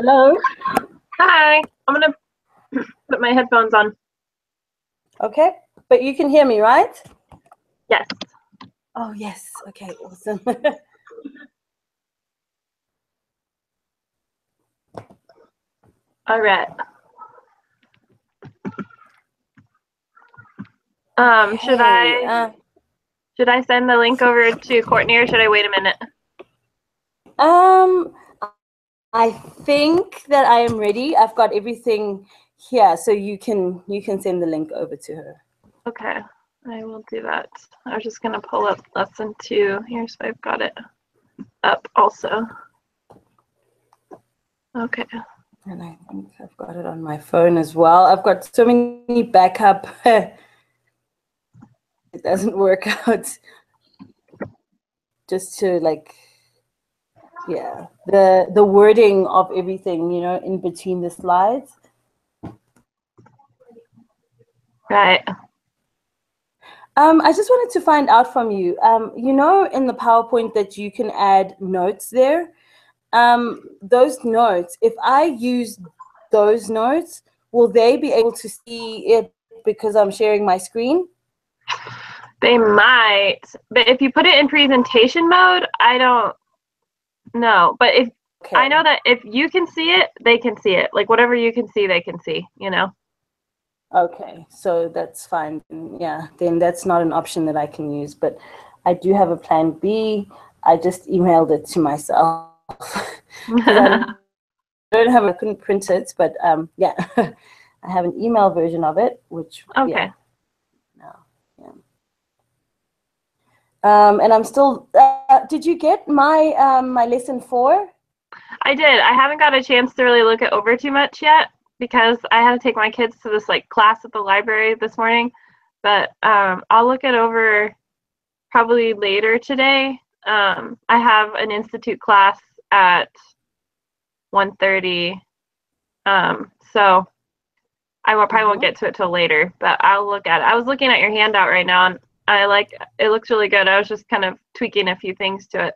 Hello. Hi, I'm gonna put my headphones on. Okay, but you can hear me, right? Yes. Oh, yes. Okay, awesome. All right. Should I send the link over to Courtney, or should I wait a minute? I think that I am ready. I've got everything here, so you can send the link over to her. Okay, I will do that. I was just gonna pull up lesson 2 here, so I've got it up also. Okay. And I think I've got it on my phone as well. I've got so many backup. It doesn't work out. Just to the wording of everything, in between the slides. Right. I just wanted to find out from you, in the PowerPoint that you can add notes there. Those notes, if I use those notes, will they be able to see it because I'm sharing my screen? They might, but if you put it in presentation mode, I don't know. But I know that if you can see it, they can see it. Like whatever you can see, they can see, Okay, so that's fine. Yeah, then that's not an option that I can use, but I do have a plan B. I just emailed it to myself because I couldn't print it, but yeah, I have an email version of it, which okay. And I'm still. Did you get my my lesson 4? I did. I haven't got a chance to really look it over too much yet because I had to take my kids to this class at the library this morning. But I'll look it over probably later today. I have an institute class at 1:30, so I probably won't get to it till later. But I'll look at it. I was looking at your handout right now, and it looks really good. I was just kind of tweaking a few things to it.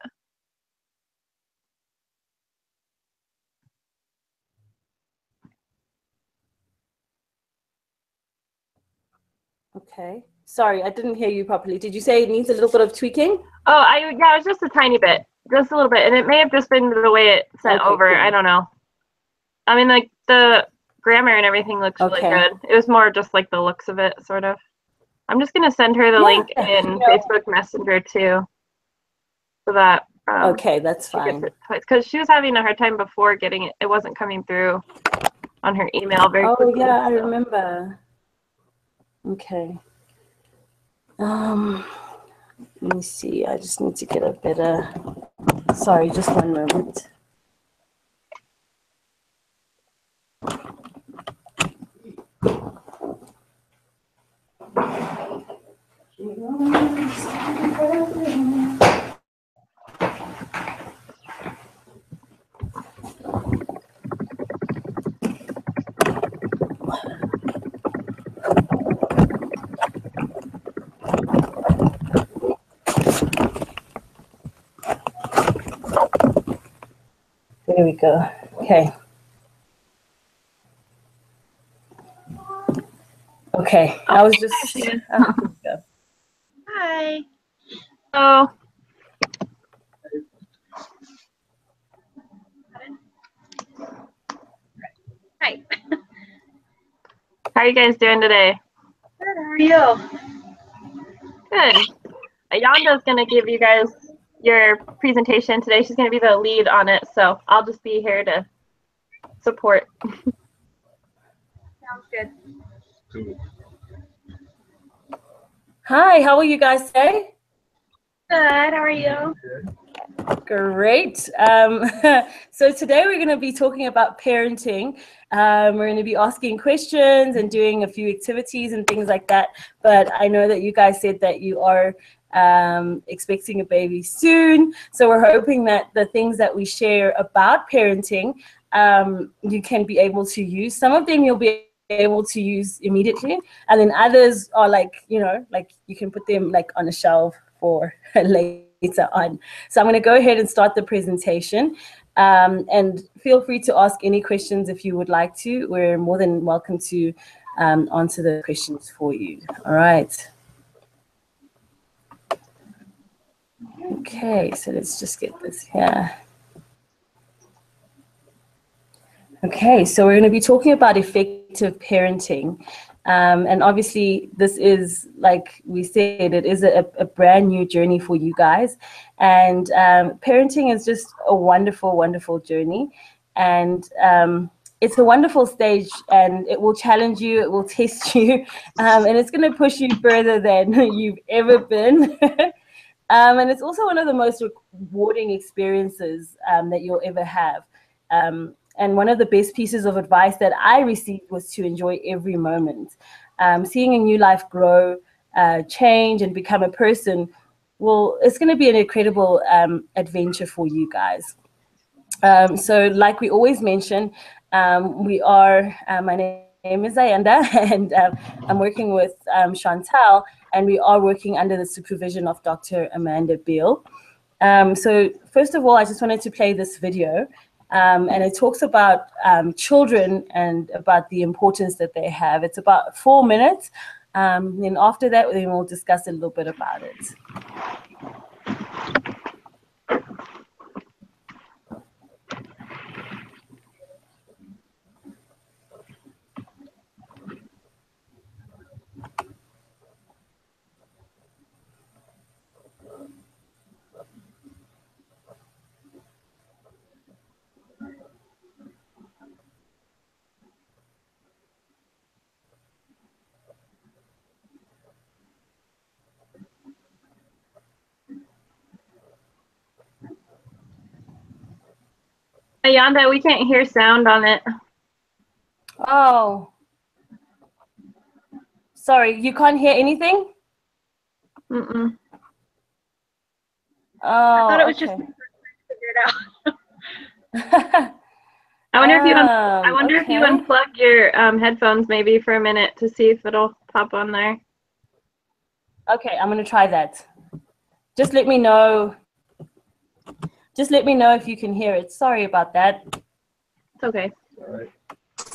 Okay. Sorry, I didn't hear you properly. Did you say it needs a little bit of tweaking? Oh, it was just a tiny bit, just a little bit, and it may have just been the way it sent over. Cool. I don't know. I mean, the grammar and everything looks really good. It was more just the looks of it, sort of. I'm just gonna send her the link in Facebook Messenger too, so that okay, that's fine. Because she was having a hard time before getting it. It wasn't coming through on her email very quickly. Oh yeah, I remember. Okay. Let me see. I just need to get a better. Sorry, just one moment. There we go. Okay. Okay. I was just. Hi. Oh. Hi. How are you guys doing today? Good. How are you? Good. Ayanda's gonna give you guys your presentation today. She's gonna be the lead on it, so I'll just be here to support. Sounds good. Cool. Hi, how are you guys today? Good. How are you? Great. So today we're going to be talking about parenting. We're going to be asking questions and doing a few activities and things like that. But I know that you guys said that you are expecting a baby soon. So we're hoping that the things that we share about parenting, you can be able to use. Some of them you'll be able to use immediately, and then others are you can put them on a shelf for later on. So I'm going to go ahead and start the presentation. And feel free to ask any questions if you would like to. We're more than welcome to answer the questions for you. All right. Okay, so let's just get this here. Okay, so we're going to be talking about effective parenting. And obviously, this is, like we said, it is a brand new journey for you guys. And parenting is just a wonderful, wonderful journey. And it's a wonderful stage, and it will challenge you, it will test you, and it's going to push you further than you've ever been. And it's also one of the most rewarding experiences that you'll ever have. And one of the best pieces of advice that I received was to enjoy every moment. Seeing a new life grow, change, and become a person, well, it's going to be an incredible adventure for you guys. So like we always mention, my name is Ayanda, and I'm working with Chantal, and we are working under the supervision of Dr. Amanda Beale. So first of all, I just wanted to play this video, and it talks about children and about the importance that they have. It's about 4 minutes. Then after that, then we'll discuss a little bit about it. Ayanda, we can't hear sound on it. Oh, sorry, you can't hear anything? Mm-mm. Oh, I thought it was okay. just me figure it out. I wonder if you Okay. unplug your headphones maybe for a minute to see if it'll pop on there. Okay, I'm gonna try that. Just let me know. Just let me know if you can hear it. Sorry about that. It's okay. All right.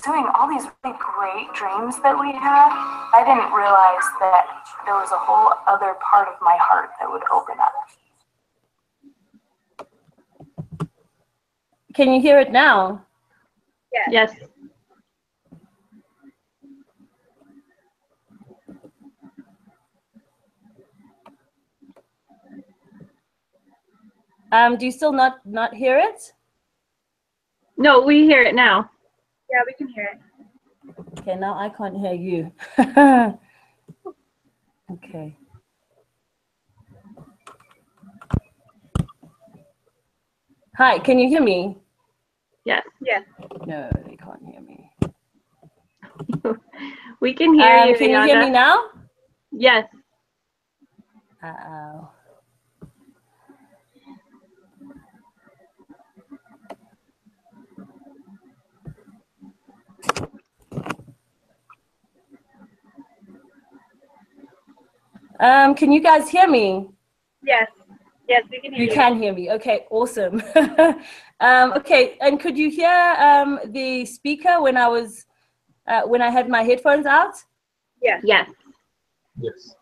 Doing all these really great dreams that we had, I didn't realize that there was a whole other part of my heart that would open up. Can you hear it now? Yes. Do you still not hear it? No, we hear it now. Yeah, we can hear it. Okay, now I can't hear you. Okay. Hi, can you hear me? Yes. Yeah. No, they can't hear me. We can hear you, Can you hear me now? Yes. Uh-oh. Can you guys hear me? Yes. Yes, we can hear you. You can hear me. Okay, awesome. Okay, and could you hear the speaker when I had my headphones out? Yes. Yes. Yes.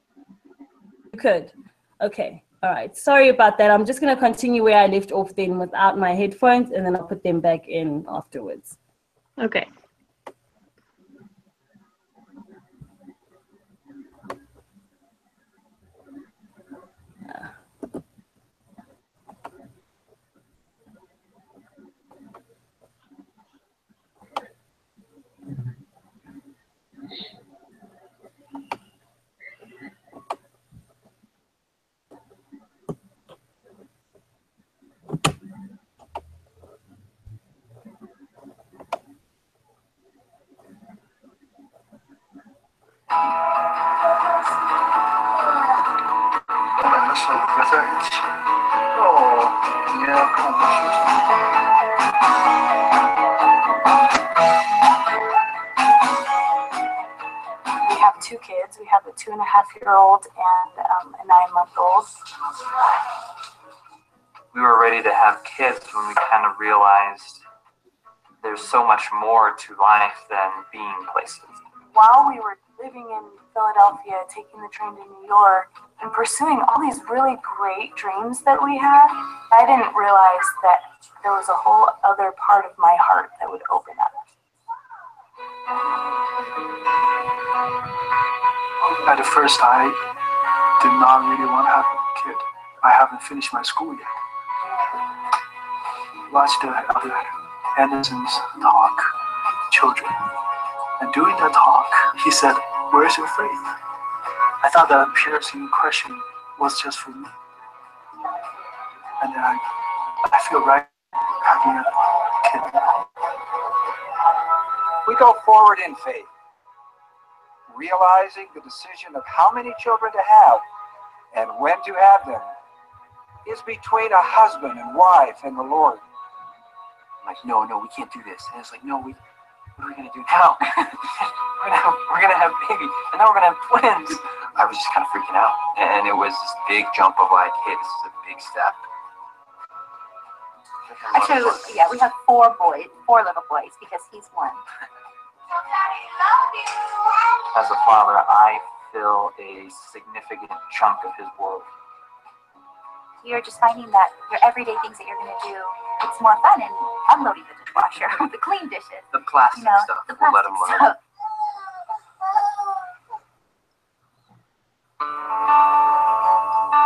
You could. Okay. All right. Sorry about that. I'm just going to continue where I left off then without my headphones, and then I'll put them back in afterwards. Okay. We have 2 kids. We have a 2.5-year-old and a 9-month-old. we were ready to have kids when we kind of realized there's so much more to life than being places. While we were living in Philadelphia, taking the train to New York, and pursuing all these really great dreams that we had, I didn't realize that there was a whole other part of my heart that would open up. At first, I did not really want to have a kid. I haven't finished my school yet. Watched the other Andersons talk, children. And during that talk, he said, "Where's your faith?" I thought that piercing question was just for me. And then I feel right having a kid. We go forward in faith, realizing the decision of how many children to have and when to have them is between a husband and wife and the Lord. I'm like, no, we can't do this. And it's like, no, what are we gonna do now? we're gonna have baby, and then we're gonna have twins. I was just kind of freaking out, and it was this big jump of like, hey, this is a big step. Actually, yeah, we have four little boys, because he's one. As a father, I fill a significant chunk of his world. You're just finding that your everyday things that you're going to do, it's more fun, and unloading the dishwasher, the clean dishes. The plastic stuff. The We'll let plastic him learn. stuff.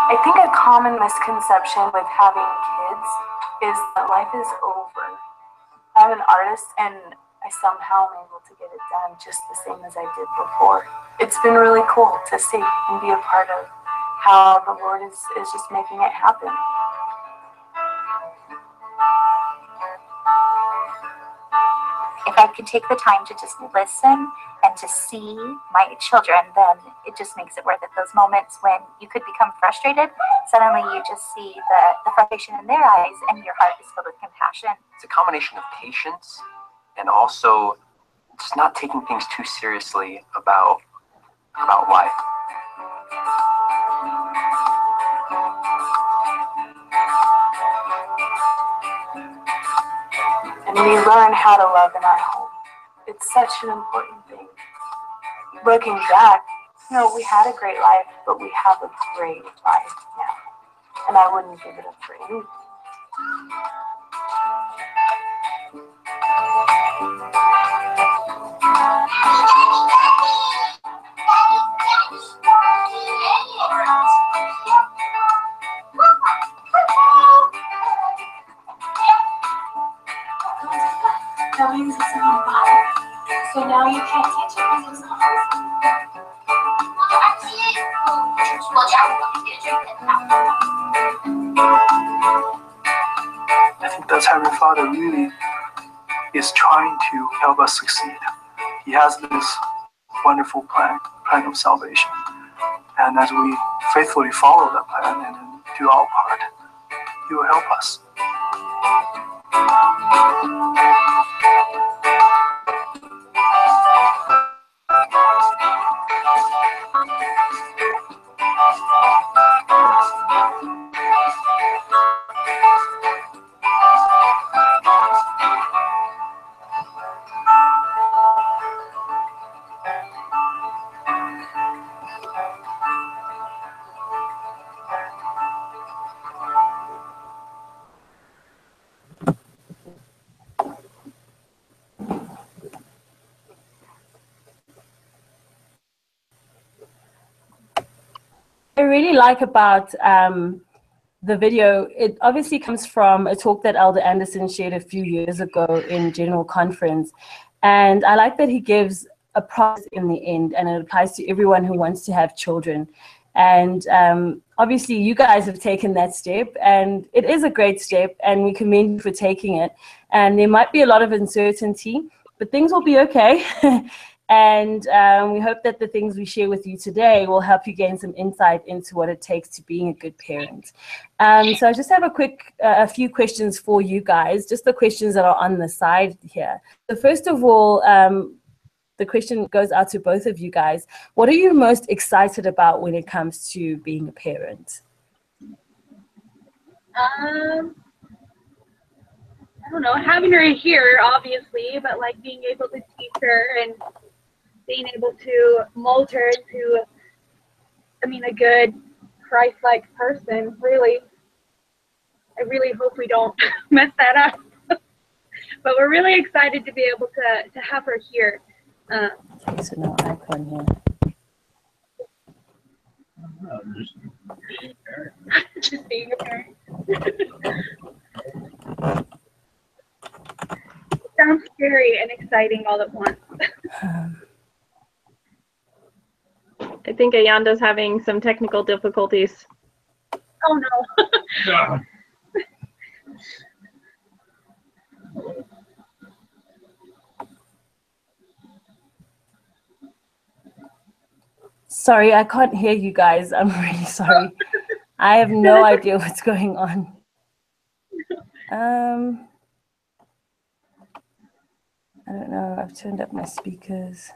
I think a common misconception with having kids is that life is over. I'm an artist, and I somehow am able to get it done just the same as I did before. It's been really cool to see and be a part of how the Lord is just making it happen. If I can take the time to just listen and to see my children, then it just makes it worth it. Those moments when you could become frustrated, suddenly you just see the frustration in their eyes, and your heart is filled with compassion. It's a combination of patience and also just not taking things too seriously about life. And we learn how to love in our home. It's such an important thing. Looking back, we had a great life, but we have a great life now. And I wouldn't give it up for anything. That means it's not bottom. So now you can't touch it because it's not. I think that's Heavenly Father really is trying to help us succeed. He has this wonderful plan of salvation. And as we faithfully follow that plan and do our part, He will help us. I really like about the video, it obviously comes from a talk that Elder Anderson shared a few years ago in General Conference. And I like that he gives a promise in the end, and it applies to everyone who wants to have children. And obviously you guys have taken that step, and it is a great step, and we commend you for taking it. And there might be a lot of uncertainty, but things will be okay. And we hope that the things we share with you today will help you gain some insight into what it takes to being a good parent. So I just have a few questions for you guys, just the questions that are on the side here. So first of all, the question goes out to both of you guys. What are you most excited about when it comes to being a parent? I don't know, having her here, obviously, but like being able to teach her and being able to mold her into, I mean, a good Christ-like person, really. I really hope we don't mess that up. But we're really excited to be able to have her here. So no icon here. Just being a parent. Sounds scary and exciting all at once. I think Ayanda's having some technical difficulties. Oh no. Sorry, I can't hear you guys. I'm really sorry. I have no idea what's going on. I don't know. I've turned up my speakers.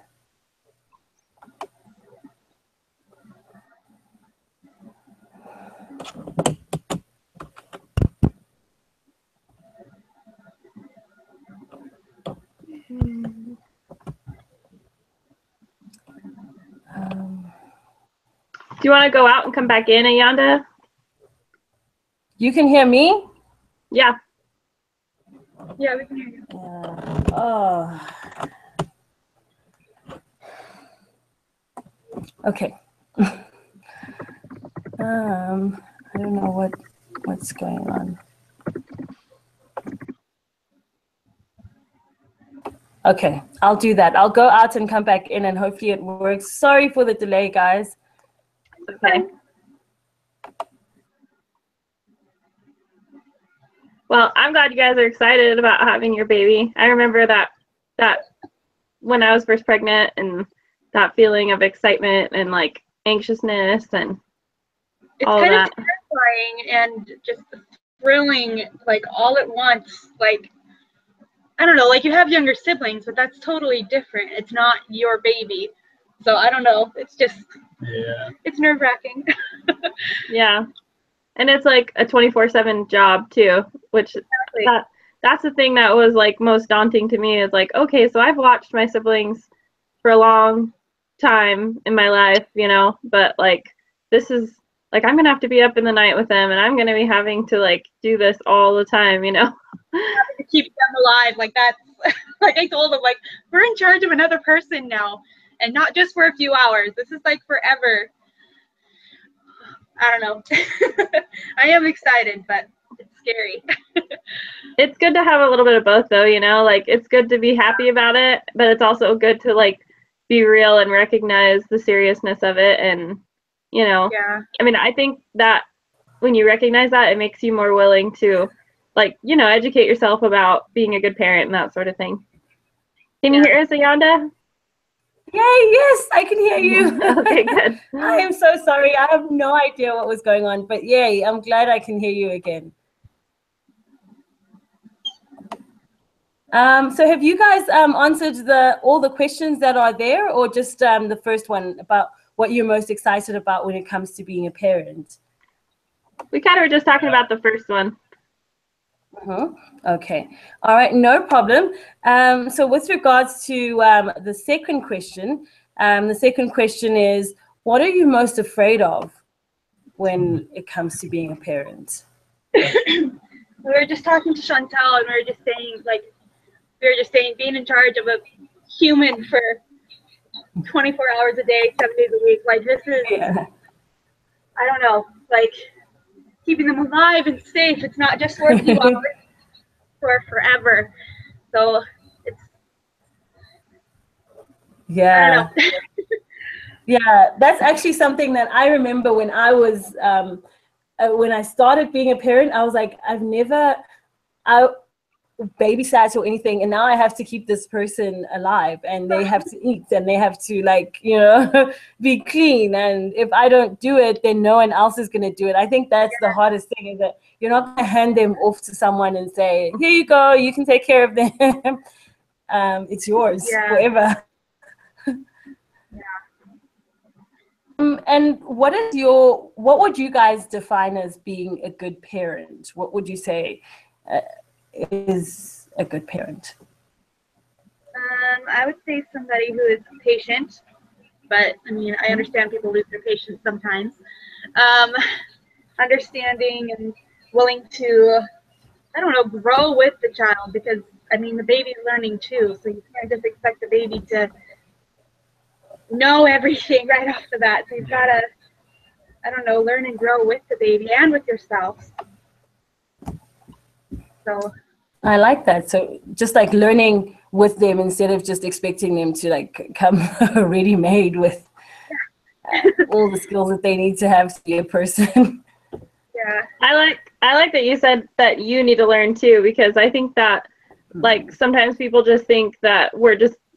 Do you want to go out and come back in, Ayanda? You can hear me? Yeah. Yeah, we can hear you. Yeah. Oh. Okay. I don't know what's going on. Okay, I'll do that. I'll go out and come back in and hopefully it works. Sorry for the delay, guys. Okay. Well, I'm glad you guys are excited about having your baby. I remember that when I was first pregnant and that feeling of excitement and like anxiousness and It's all kind that. of terrifying and just thrilling, like all at once. Like, I don't know, like you have younger siblings, but that's totally different. It's not your baby. So I don't know. It's just, it's nerve-wracking. Yeah. And it's like a 24/7 job too, which Exactly. that's the thing that was like most daunting to me is like, okay, so I've watched my siblings for a long time in my life, you know, but like this is like I'm gonna have to be up in the night with them and I'm gonna be having to like do this all the time, you know. To keep them alive, like that's like I told them, like we're in charge of another person now, and not just for a few hours. This is like forever. I don't know. I am excited, but it's scary. It's good to have a little bit of both though, you know, like it's good to be happy about it, but it's also good to like be real and recognize the seriousness of it. And you know, Yeah. I mean, I think that when you recognize that, it makes you more willing to like, you know, educate yourself about being a good parent and that sort of thing. Can you hear us, Ayanda? Yay, yes, I can hear you. Okay, good. I am so sorry. I have no idea what was going on, but yay, I'm glad I can hear you again. So have you guys answered all the questions that are there, or just the first one about what you're most excited about when it comes to being a parent? We kind of were just talking about the first one. Okay. All right. No problem. So with regards to the second question is, what are you most afraid of when it comes to being a parent? We were just talking to Chantal, and we were just saying being in charge of a human for 24 hours a day, 7 days a week. Like this is, I don't know, like keeping them alive and safe. It's not just for a few hours, for forever. So it's, I don't know. Yeah, that's actually something that I remember when I was when I started being a parent. I was like, I've never babysat or anything, and now I have to keep this person alive, and they have to eat, and they have to, like, you know, be clean, and if I don't do it, then no one else is going to do it. I think that's the hardest thing, is that you're not going to hand them off to someone and say, here you go, you can take care of them. It's yours forever. And what would you guys define as being a good parent? What would you say is a good parent? I would say somebody who is patient, but I mean, I understand people lose their patience sometimes. Understanding and willing to, I don't know, grow with the child, because I mean, the baby's learning too, so you can't just expect the baby to know everything right off the bat. So you've got to, I don't know, learn and grow with the baby and with yourself. So I like that. So just like learning with them instead of just expecting them to like come already made with all the skills that they need to have to be a person. Yeah. I like that you said that you need to learn too, because I think that like sometimes people just think that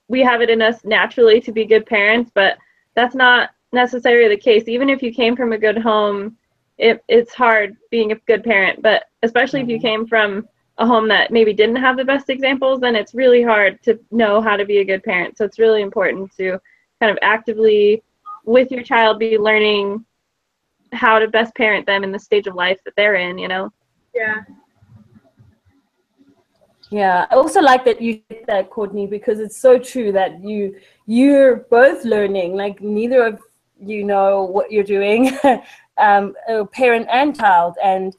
we have it in us naturally to be good parents, but that's not necessarily the case. Even if you came from a good home, it's hard being a good parent, but especially if you came from a home that maybe didn't have the best examples, then it's really hard to know how to be a good parent. So it's really important to kind of actively with your child be learning how to best parent them in the stage of life that they're in, you know? Yeah. Yeah, I also like that you did that, Courtney, because it's so true that you're both learning, like neither of you know what you're doing, parent and child, and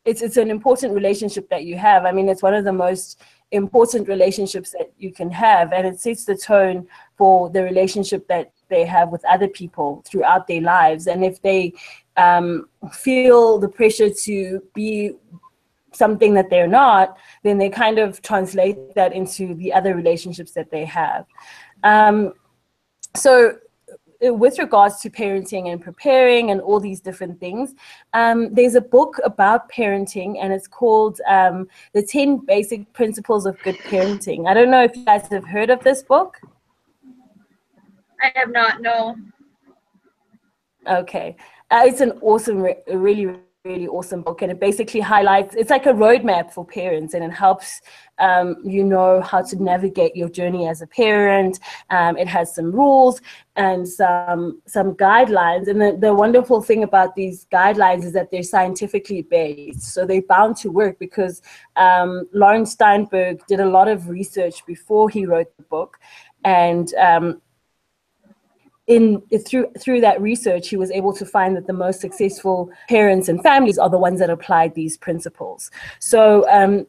it's an important relationship that you have. I mean, it's one of the most important relationships that you can have, and it sets the tone for the relationship that they have with other people throughout their lives. And if they feel the pressure to be something that they're not, then they kind of translate that into the other relationships that they have. So with regards to parenting and preparing and all these different things, there's a book about parenting, and it's called The 10 Basic Principles of Good Parenting. I don't know if you guys have heard of this book. I have not, no. Okay. It's an awesome, really awesome book, and it basically highlights, it's like a roadmap for parents, and it helps you know how to navigate your journey as a parent. It has some rules and some guidelines, and the wonderful thing about these guidelines is that they're scientifically based, so they're bound to work, because Lawrence Steinberg did a lot of research before he wrote the book, and through that research, he was able to find that the most successful parents and families are the ones that applied these principles. So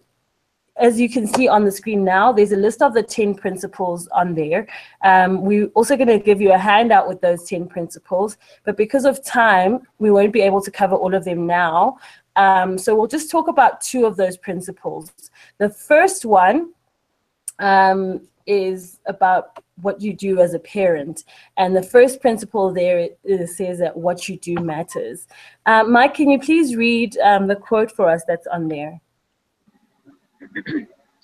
as you can see on the screen now, there's a list of the 10 principles on there. We're also going to give you a handout with those 10 principles, but because of time, we won't be able to cover all of them now. So we'll just talk about 2 of those principles. The first one is about what you do as a parent. And the first principle there says that what you do matters. Mike, can you please read the quote for us that's on there?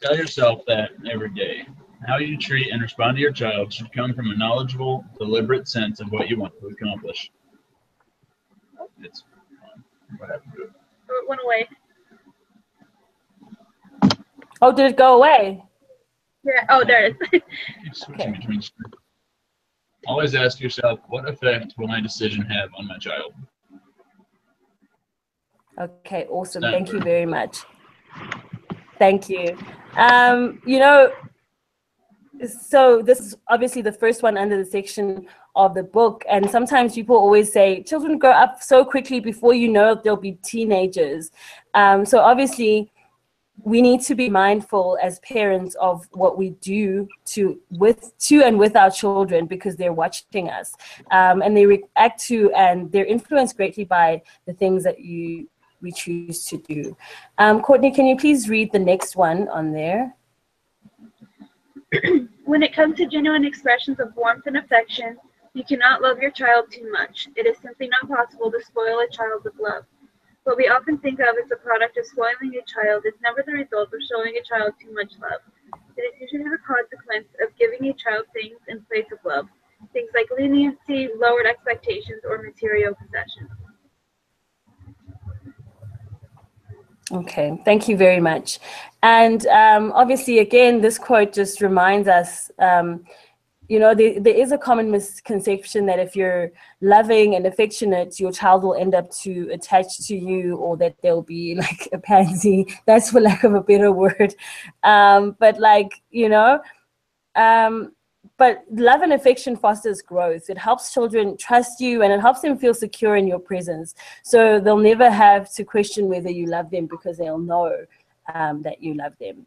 Tell yourself that every day. How you treat and respond to your child should come from a knowledgeable, deliberate sense of what you want to accomplish. It's what happened to it? Oh, it went away. Oh, did it go away? Yeah. Oh, there it is. Keep switching between screens. Always ask yourself, what effect will my decision have on my child? Okay, awesome. Thank you very much. Thank you. You know, so this is obviously the first one under the section of the book, and sometimes people always say children grow up so quickly, before you know it, they'll be teenagers. So obviously we need to be mindful as parents of what we do to and with our children, because they're watching us, and they react to, and they're influenced greatly by the things that we choose to do. Courtney, can you please read the next one on there? When it comes to genuine expressions of warmth and affection, you cannot love your child too much. It is simply not possible to spoil a child with love. What we often think of as a product of spoiling a child is never the result of showing a child too much love. It is usually the consequence of giving a child things in place of love, things like leniency, lowered expectations, or material possessions. Okay, thank you very much. And obviously, again, this quote just reminds us, you know, there is a common misconception that if you're loving and affectionate, your child will end up to attach to you, or that they'll be like a pansy. That's for lack of a better word. But like, you know, but love and affection fosters growth. It helps children trust you, and it helps them feel secure in your presence. So they'll never have to question whether you love them, because they'll know that you love them.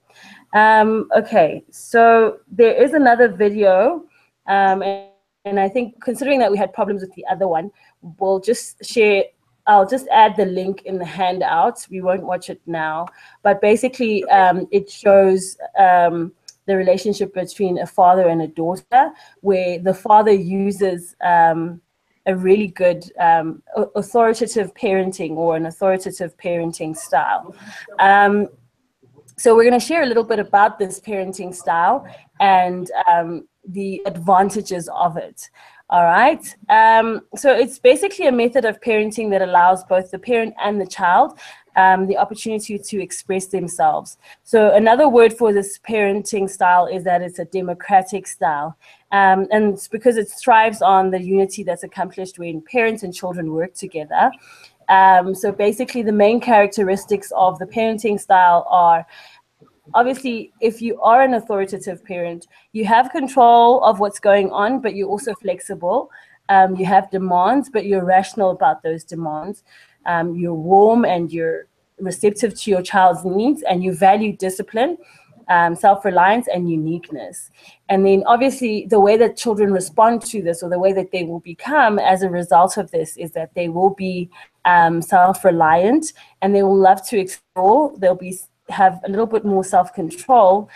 Okay, so there is another video, and I think, considering that we had problems with the other one, we'll just share. I'll just add the link in the handout. We won't watch it now, but basically it shows the relationship between a father and a daughter, where the father uses a really good authoritative parenting, or an authoritative parenting style. So we're going to share a little bit about this parenting style and the advantages of it. All right. So it's basically a method of parenting that allows both the parent and the child the opportunity to express themselves. So another word for this parenting style is that it's a democratic style. And it's because it thrives on the unity that's accomplished when parents and children work together. So basically the main characteristics of the parenting style are, obviously, if you are an authoritative parent, you have control of what's going on, but you're also flexible. You have demands, but you're rational about those demands. You're warm and you're receptive to your child's needs, and you value discipline, self-reliance, and uniqueness. And then obviously the way that children respond to this, or the way that they will become as a result of this, is that they will be self-reliant, and they will love to explore. They'll have a little bit more self-control.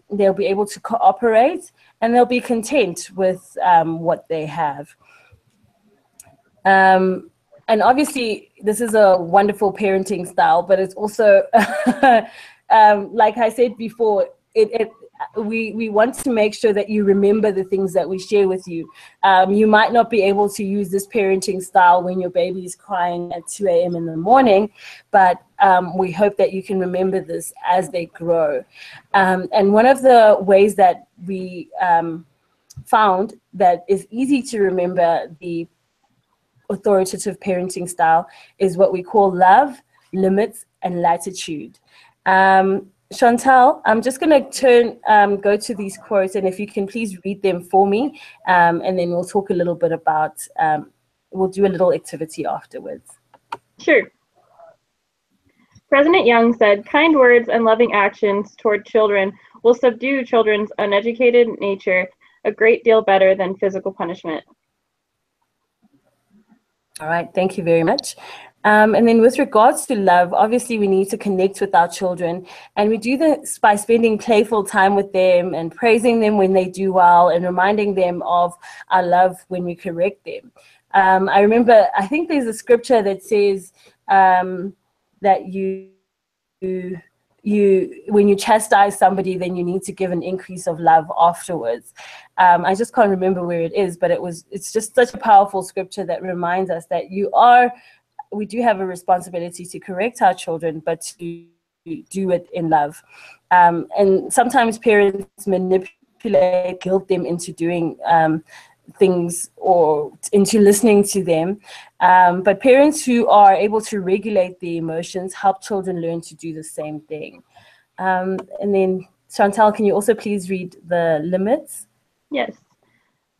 They'll be able to cooperate, and they'll be content with what they have. And obviously, this is a wonderful parenting style, but it's also, like I said before, we want to make sure that you remember the things that we share with you. You might not be able to use this parenting style when your baby is crying at 2 a.m. in the morning, but we hope that you can remember this as they grow. And one of the ways that we found that is easy to remember the authoritative parenting style is what we call love, limits, and latitude. Chantal, I'm just going to go to these quotes, and if you can please read them for me, and then we'll talk a little bit about, we'll do a little activity afterwards. Sure. President Young said, "Kind words and loving actions toward children will subdue children's uneducated nature a great deal better than physical punishment." All right, thank you very much. And then with regards to love, obviously we need to connect with our children, and we do this by spending playful time with them and praising them when they do well, and reminding them of our love when we correct them. I remember, I think there's a scripture that says that when you chastise somebody, then you need to give an increase of love afterwards. I just can't remember where it is, but it's just such a powerful scripture that reminds us that we do have a responsibility to correct our children, but to do it in love. And sometimes parents manipulate, guilt them into doing things, or into listening to them. But parents who are able to regulate the emotions help children learn to do the same thing. And then Chantal, can you also please read the limits? Yes.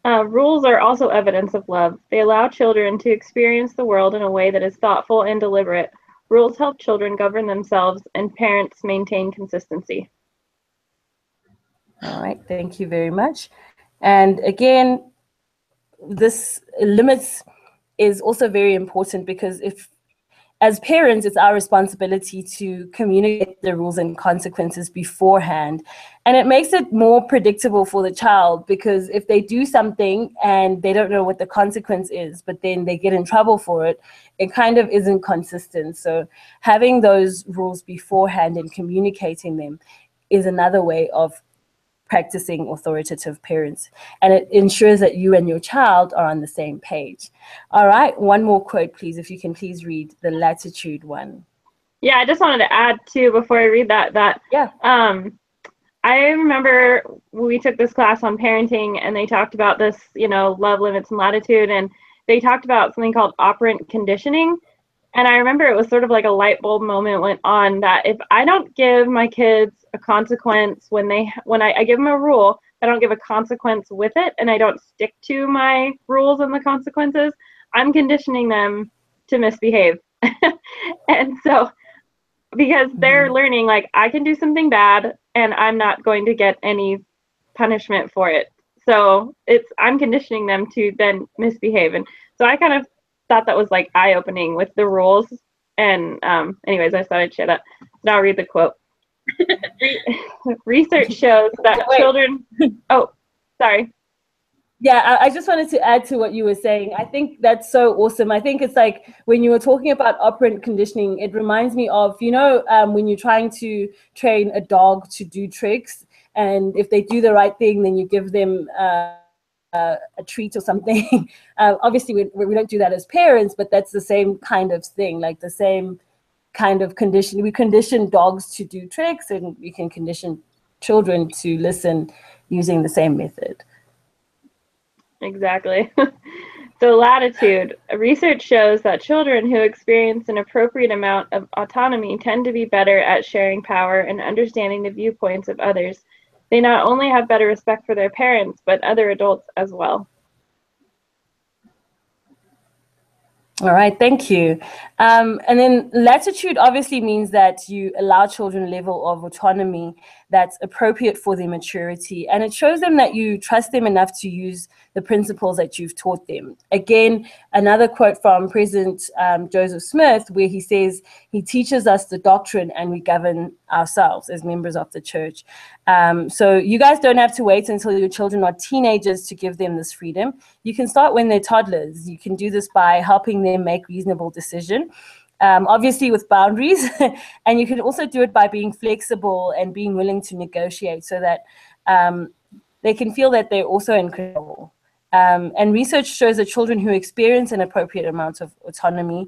Rules are also evidence of love. They allow children to experience the world in a way that is thoughtful and deliberate. Rules help children govern themselves, and parents maintain consistency. All right, thank you very much. And again, this limits is also very important, because as parents, it's our responsibility to communicate the rules and consequences beforehand. And it makes it more predictable for the child, because if they do something and they don't know what the consequence is, but then they get in trouble for it, it kind of isn't consistent. So having those rules beforehand and communicating them is another way of practicing authoritative parents, and it ensures that you and your child are on the same page. All right, one more quote, please, if you can please read the latitude one. Yeah, I just wanted to add too, before I read that, I remember when we took this class on parenting, and they talked about this, you know, love, limits, and latitude, and they talked about something called operant conditioning. And I remember it was sort of like a light bulb moment went on that if I don't give my kids a consequence when I give them a rule, I don't give a consequence with it, and I don't stick to my rules and the consequences, I'm conditioning them to misbehave. And so, because they're learning, like, I can do something bad and I'm not going to get any punishment for it. So I'm conditioning them to then misbehave. And so I kind of thought that was like eye-opening with the rules. And anyways, I thought I'd share that. Now I'll read the quote. Research shows that children... Oh, sorry. Yeah, I just wanted to add to what you were saying. I think that's so awesome. I think it's like when you were talking about operant conditioning, it reminds me of, you know, when you're trying to train a dog to do tricks, and if they do the right thing, then you give them a treat or something. Obviously, we don't do that as parents, but that's the same kind of thing, like the same kind of condition. We condition dogs to do tricks, and we can condition children to listen using the same method. Exactly. So latitude. Research shows that children who experience an appropriate amount of autonomy tend to be better at sharing power and understanding the viewpoints of others. They not only have better respect for their parents, but other adults as well. All right, thank you. And then latitude obviously means that you allow children a level of autonomy that's appropriate for their maturity, and it shows them that you trust them enough to use the principles that you've taught them. Again, another quote from President Joseph Smith, where he says, he teaches us the doctrine and we govern ourselves as members of the church. So you guys don't have to wait until your children are teenagers to give them this freedom. You can start when they're toddlers. You can do this by helping them make reasonable decisions. Obviously with boundaries, and you can also do it by being flexible and being willing to negotiate so that they can feel that they're also in control. And research shows that children who experience an appropriate amount of autonomy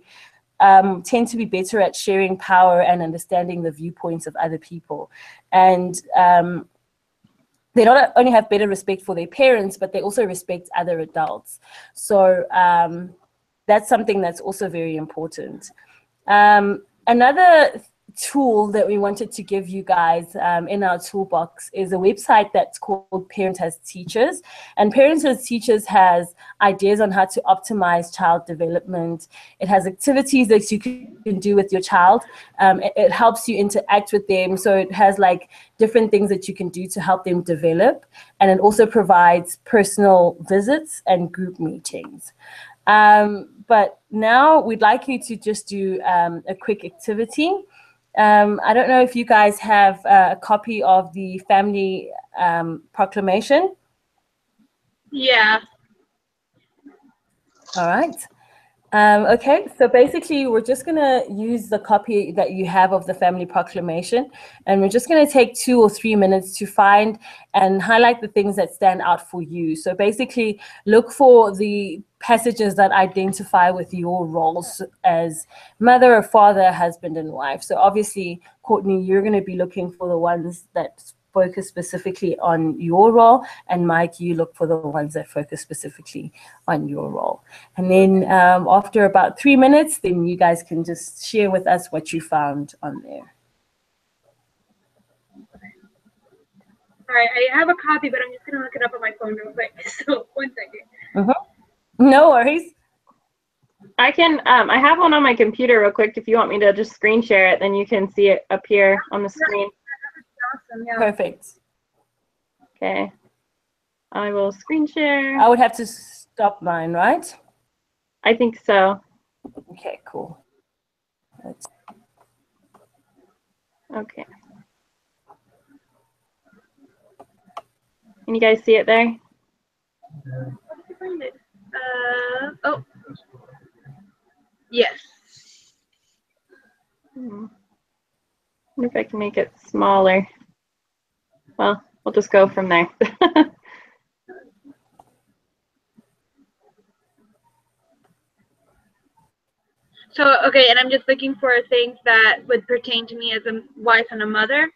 tend to be better at sharing power and understanding the viewpoints of other people. And they not only have better respect for their parents, but they also respect other adults. So that's something that's also very important. Another tool that we wanted to give you guys in our toolbox is a website that's called Parents as Teachers. And Parents as Teachers has ideas on how to optimize child development. It has activities that you can do with your child. It helps you interact with them. So it has like different things that you can do to help them develop. And it also provides personal visits and group meetings. But now we'd like you to just do a quick activity. I don't know if you guys have a copy of the family proclamation. Yeah. All right. Okay, so basically we're just going to use the copy that you have of the family proclamation, and we're just going to take 2 or 3 minutes to find and highlight the things that stand out for you. So basically look for the passages that identify with your roles as mother or father, husband and wife. So obviously, Courtney, you're going to be looking for the ones that focus specifically on your role, and Mike, you look for the ones that focus specifically on your role. And then after about 3 minutes, then you guys can just share with us what you found on there. All right, I have a copy, but I'm just going to look it up on my phone real quick. So 1 second. No worries. I can, I have one on my computer real quick. If you want me to just screen share it, then you can see it up here on the screen. Awesome, yeah. Perfect. Okay. I will screen share. I would have to stop mine, right? I think so. Okay, cool. Okay. Can you guys see it there? How did you find it? Oh. Yes. I wonder if I can make it smaller. Well, we'll just go from there. So, okay, and I'm just looking for things that would pertain to me as a wife and a mother.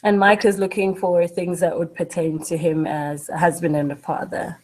And Mike is looking for things that would pertain to him as a husband and a father.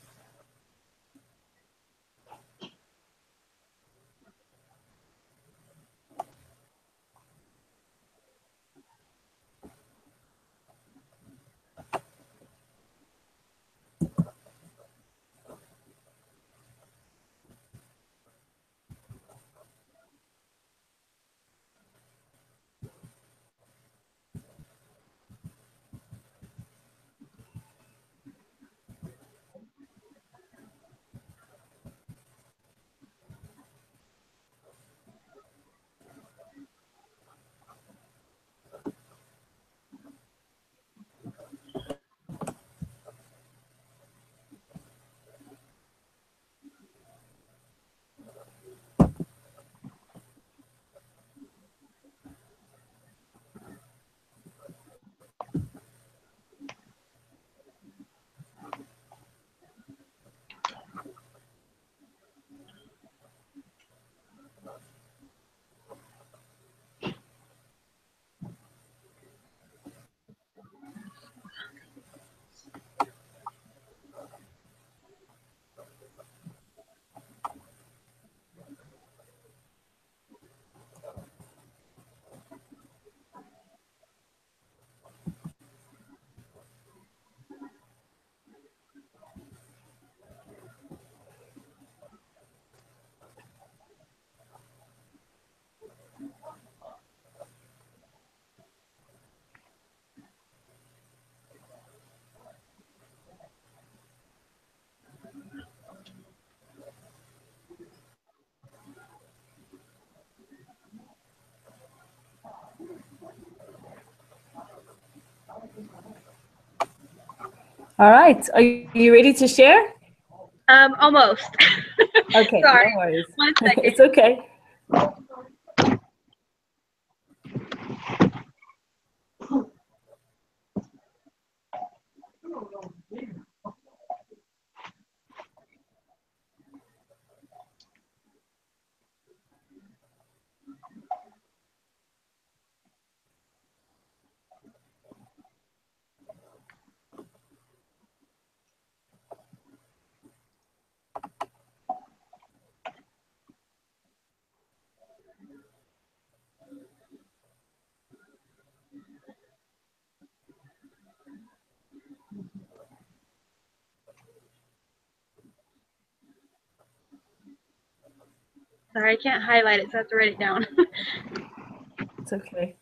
All right, are you ready to share? Almost. Okay, Sorry. no worries. 1 second. It's okay. Sorry, I can't highlight it, so I have to write it down. It's okay.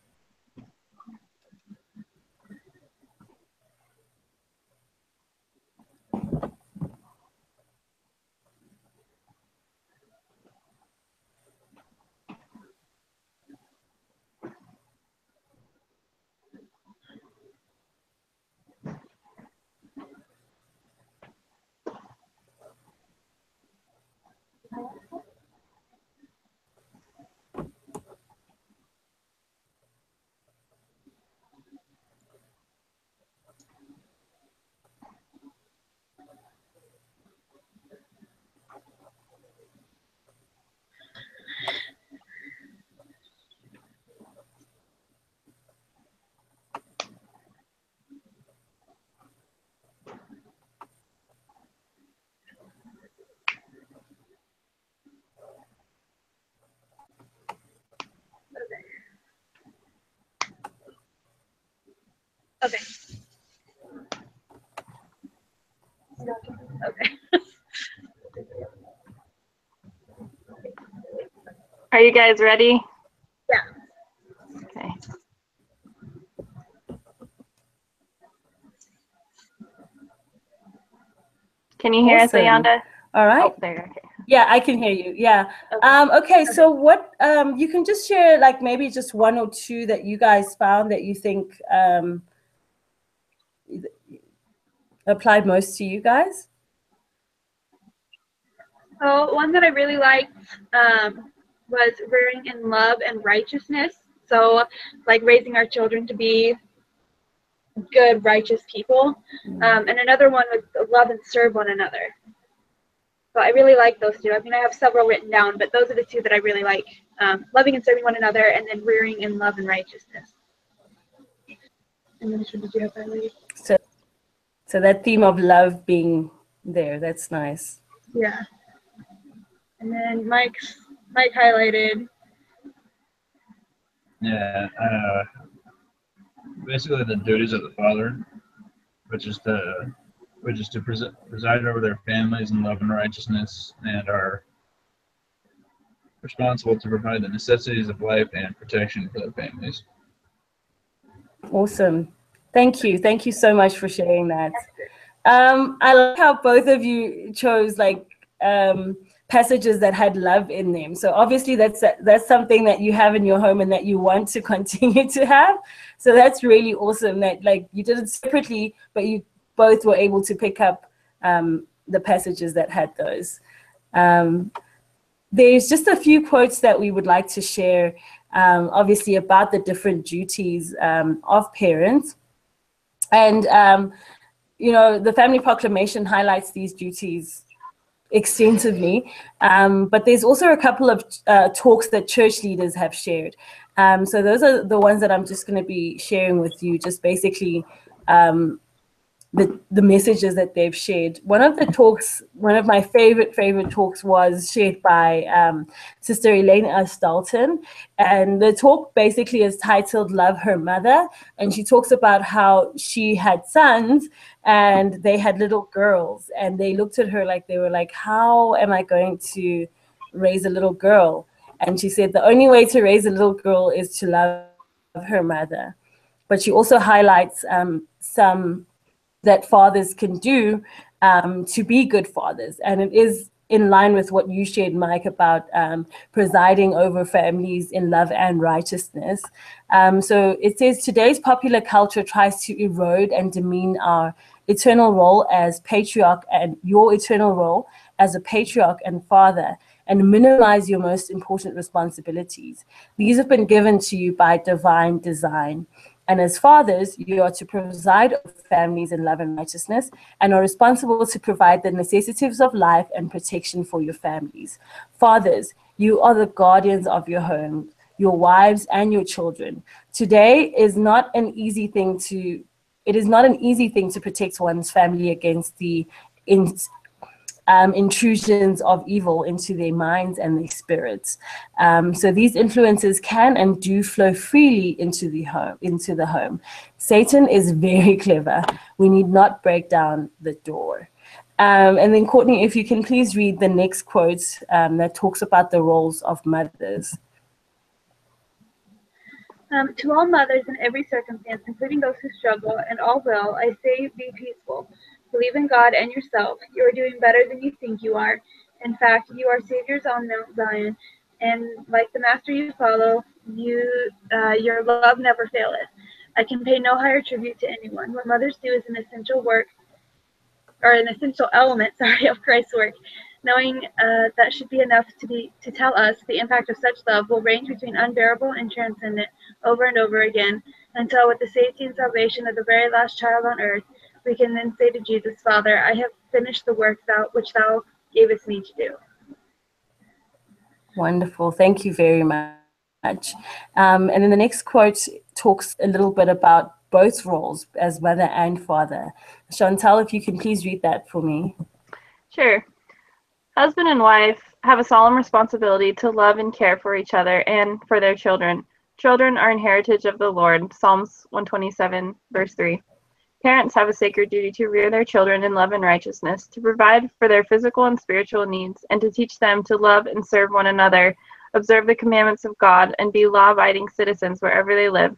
Okay. Okay. Are you guys ready? Yeah. Okay. Can you hear us, Awesome. Ayanda? All right. Oh, there. Okay. Yeah, I can hear you. Yeah. Okay. Okay, so what you can just share like maybe just one or two that you guys found that you think applied most to you guys? So one that I really liked was rearing in love and righteousness. So like raising our children to be good, righteous people. And another one was love and serve one another. So I really like those two. I mean, I have several written down, but those are the two that I really like. Loving and serving one another, and then rearing in love and righteousness. And then did you have highlighted? So that theme of love being there, that's nice. Yeah. And then Mike highlighted. Yeah, basically the duties of the father, which is to preside over their families in love and righteousness, and are responsible to provide the necessities of life and protection for their families. Awesome. Thank you. Thank you so much for sharing that. I like how both of you chose like passages that had love in them. So obviously that's something that you have in your home and that you want to continue to have. So that's really awesome that like you did it separately, but you both were able to pick up the passages that had those. There's just a few quotes that we would like to share, obviously about the different duties of parents. And, you know, the Family Proclamation highlights these duties extensively, but there's also a couple of talks that church leaders have shared. So those are the ones that I'm just going to be sharing with you, just basically the messages that they've shared. One of my favorite talks was shared by Sister Elaine S. Dalton, and the talk basically is titled Love Her Mother, and she talks about how she had sons and they had little girls, and they looked at her like they were like, how am I going to raise a little girl? And she said the only way to raise a little girl is to love her mother. But she also highlights some that fathers can do to be good fathers. And it is in line with what you shared, Mike, about presiding over families in love and righteousness. So it says, today's popular culture tries to erode and demean our eternal role as patriarch and your eternal role as a patriarch and father, and minimize your most important responsibilities. These have been given to you by divine design. And as fathers, you are to preside over families in love and righteousness, and are responsible to provide the necessities of life and protection for your families. Fathers, you are the guardians of your home, your wives and your children. Today is not an easy thing to, it is not an easy thing to protect one's family against the intrusions of evil into their minds and their spirits. So these influences can and do flow freely into the home. Satan is very clever. We need not break down the door. And then Courtney, if you can please read the next quote that talks about the roles of mothers. To all mothers in every circumstance, including those who struggle, and all will, I say be peaceful. Believe in God and yourself. You are doing better than you think you are. In fact, you are saviors on Mount Zion, and like the master you follow, your love never faileth. I can pay no higher tribute to anyone. What mothers do is an essential element, of Christ's work. Knowing that should be enough to tell us the impact of such love will range between unbearable and transcendent over and over again, until with the safety and salvation of the very last child on earth, we can then say to Jesus, Father, I have finished the work which thou gavest me to do. Wonderful. Thank you very much. And then the next quote talks a little bit about both roles as mother and father. Chantal, if you can please read that for me. Sure. Husband and wife have a solemn responsibility to love and care for each other and for their children. Children are an heritage of the Lord. Psalms 127, verse 3. Parents have a sacred duty to rear their children in love and righteousness, to provide for their physical and spiritual needs, and to teach them to love and serve one another, observe the commandments of God, and be law-abiding citizens wherever they live.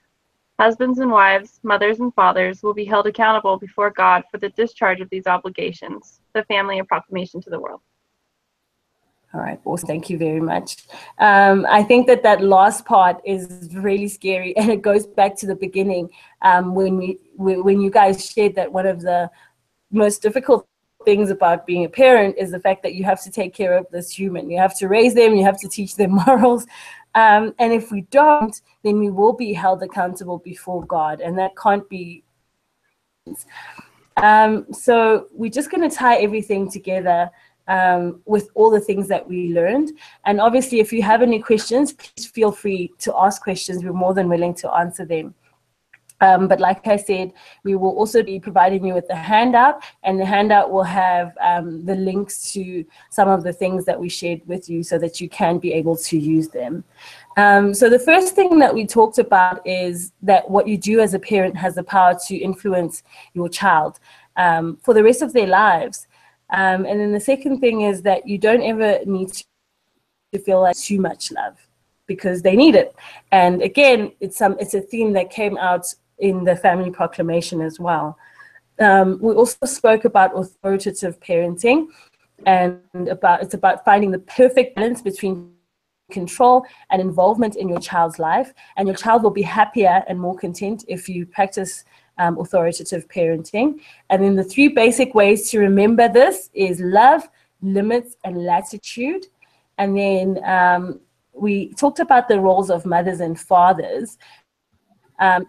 Husbands and wives, mothers and fathers will be held accountable before God for the discharge of these obligations. The Family Proclamation to the world. All right, awesome. Thank you very much. I think that last part is really scary, and it goes back to the beginning when you guys shared that one of the most difficult things about being a parent is the fact that you have to take care of this human. You have to raise them, you have to teach them morals, and if we don't, then we will be held accountable before God, and that can't be. So we're just going to tie everything together with all the things that we learned. And obviously, if you have any questions, please feel free to ask questions. We're more than willing to answer them. But like I said, we will also be providing you with a handout, and the handout will have the links to some of the things that we shared with you so that you can be able to use them. So the first thing that we talked about is that what you do as a parent has the power to influence your child for the rest of their lives. And then the second thing is that you don't ever need to feel like too much love, because they need it. And again, it's a theme that came out in the family proclamation as well. We also spoke about authoritative parenting, and it's about finding the perfect balance between control and involvement in your child's life, and your child will be happier and more content if you practice authoritative parenting. And then the 3 basic ways to remember this is love, limits, and latitude. And then we talked about the roles of mothers and fathers.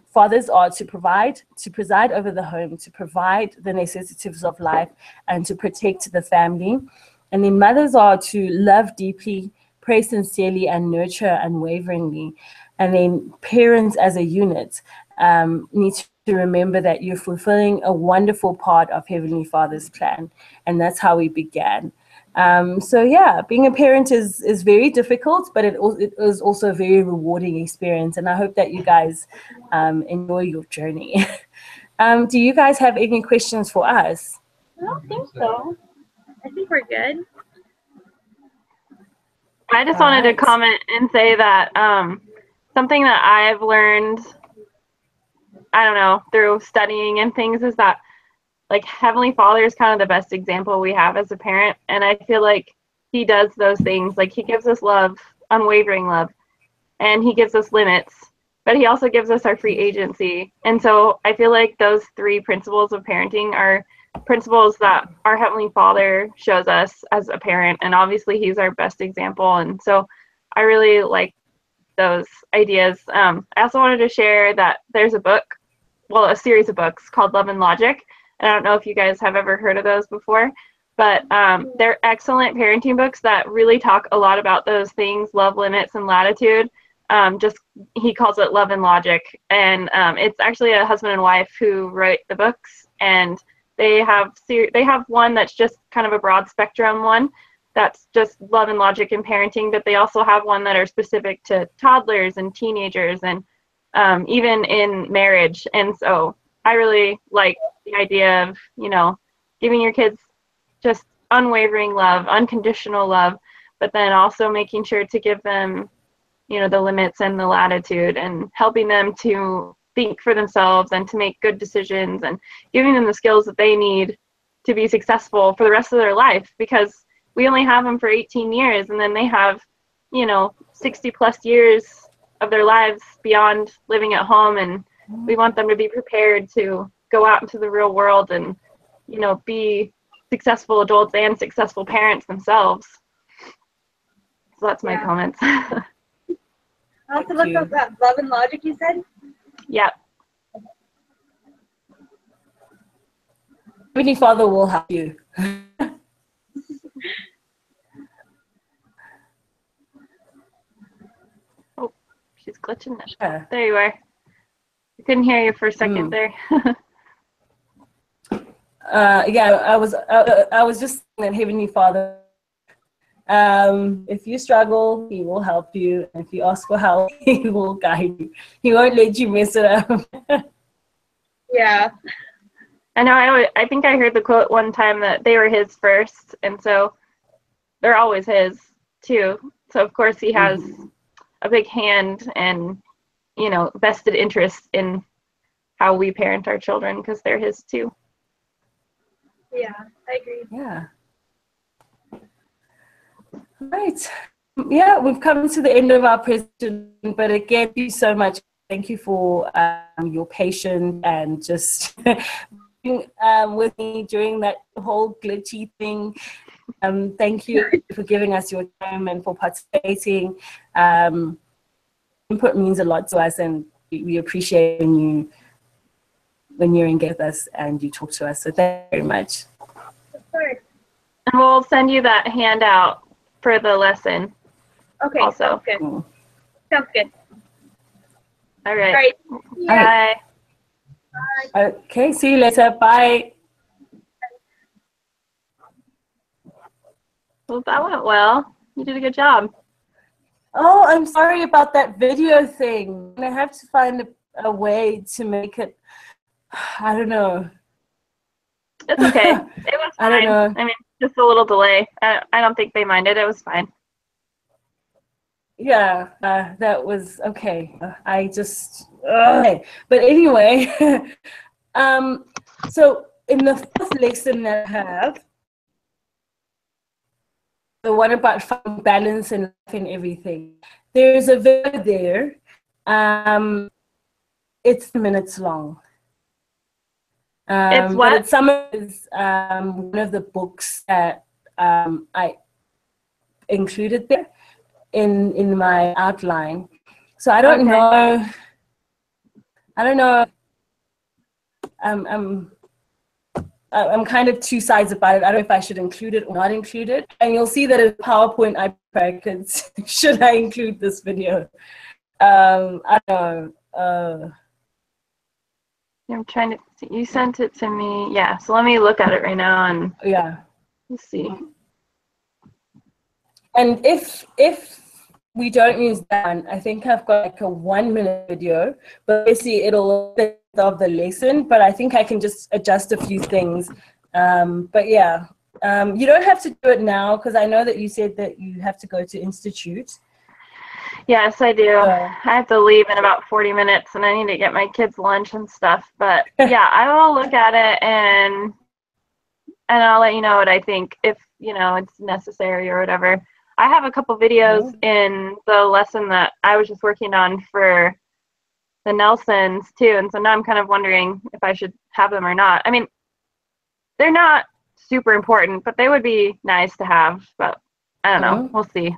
Fathers are to preside over the home, to provide the necessities of life, and to protect the family. And then mothers are to love deeply, pray sincerely, and nurture unwaveringly. And then parents as a unit need to remember that you're fulfilling a wonderful part of Heavenly Father's plan. And that's how we began. So yeah, being a parent is very difficult, but it is also a very rewarding experience. And I hope that you guys enjoy your journey. Do you guys have any questions for us? I don't think so. I think we're good. I just wanted to comment and say that something that I've learned, I don't know, through studying and things is that, like, Heavenly Father is kind of the best example we have as a parent. And I feel like he does those things. Like, he gives us love, unwavering love, and he gives us limits, but he also gives us our free agency. And so I feel like those 3 principles of parenting are principles that our Heavenly Father shows us as a parent. And obviously he's our best example. And so I really like those ideas. I also wanted to share that there's a book, well, a series of books called Love and Logic. And I don't know if you guys have ever heard of those before, but they're excellent parenting books that really talk a lot about those things, love, limits, and latitude. He calls it Love and Logic. And it's actually a husband and wife who wrote the books, and they have one that's just kind of a broad spectrum one that's just love and logic and parenting, but they also have one that are specific to toddlers and teenagers and even in marriage. And so I really like the idea of, giving your kids just unwavering love, unconditional love, but then also making sure to give them, the limits and the latitude, and helping them to think for themselves and to make good decisions, and giving them the skills that they need to be successful for the rest of their life, because we only have them for 18 years and then they have, 60 plus years of their lives beyond living at home, and we want them to be prepared to go out into the real world and, be successful adults and successful parents themselves. So that's my comments. I'll have to look up that Love and Logic you said. Yep. Heavenly Father will help you. Oh, she's glitching there. Yeah. There you are. I couldn't hear you for a second there. I was just saying that Heavenly Father, if you struggle, he will help you. And if you ask for help, he will guide you. He won't let you mess it up. Yeah. I know. I think I heard the quote one time that they were his first, and so they're always his too. So of course he has a big hand and, vested interest in how we parent our children, because they're his too. Yeah, I agree. Yeah. Right. Yeah, we've come to the end of our presentation, but again, thank you so much. Thank you for your patience and just with me during that whole glitchy thing. Thank you for giving us your time and for participating. Input means a lot to us, and we appreciate when you're engaged with us and you talk to us. So thank you very much. Of course. And we'll send you that handout for the lesson. Okay, also. Sounds good. Sounds good. All right. All right. Bye. Okay, see you later. Bye. Well, that went well. You did a good job. Oh, I'm sorry about that video thing. I have to find a way to make it, I don't know. It's okay. It was fine. I don't know. I mean, just a little delay. I don't think they minded. It was fine. Yeah, that was okay. I just, okay. But anyway, so in the first lesson that I have, the one about finding balance in life and everything, there's a video there. It's minutes long. It's what? But it summarizes one of the books that I included there in my outline. So I don't know. I don't know. I'm kind of two sides about it. I don't know if I should include it or not include it. And you'll see that in PowerPoint I practice. Should I include this video? I don't know. I'm trying to see. You sent it to me. Yeah, so let me look at it right now and let's see. And if we don't use that one, I think I've got like a 1 minute video, but basically it'll of the lesson, but I think I can just adjust a few things. But yeah, you don't have to do it now because I know that you said that you have to go to Institute. Yes, I do. I have to leave in about 40 minutes and I need to get my kids lunch and stuff. But yeah, I will look at it and I'll let you know what I think if, you know, it's necessary or whatever. I have a couple videos in the lesson that I was just working on for the Nelsons too. And so now I'm kind of wondering if I should have them or not. I mean, they're not super important, but they would be nice to have. But I don't know. We'll see.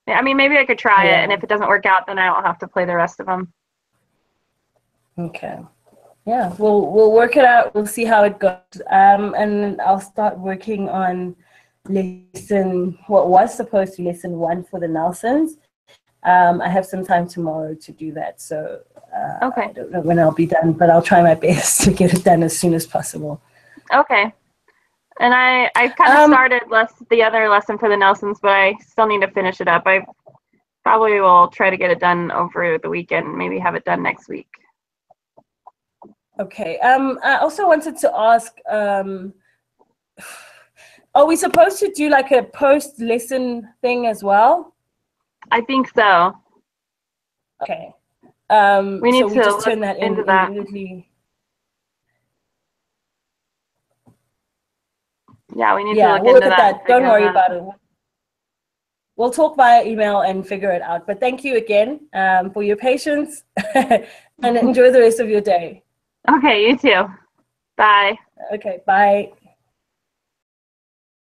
I mean, maybe I could try it, and if it doesn't work out, then I don't have to play the rest of them. Okay. Yeah, we'll work it out. We'll see how it goes. And I'll start working on what was supposed to be lesson 1 for the Nelsons. I have some time tomorrow to do that, so I don't know when I'll be done, but I'll try my best to get it done as soon as possible. Okay. And I kind of started the other lesson for the Nelsons, but I still need to finish it up. I probably will try to get it done over the weekend, maybe have it done next week. Okay. I also wanted to ask, are we supposed to do like a post-lesson thing as well? I think so. Okay. We need so we to just look turn that into that. immediately. Yeah, we need to look into that. Don't worry about it. We'll talk via email and figure it out. But thank you again for your patience and enjoy the rest of your day. Okay, you too. Bye. Okay, bye.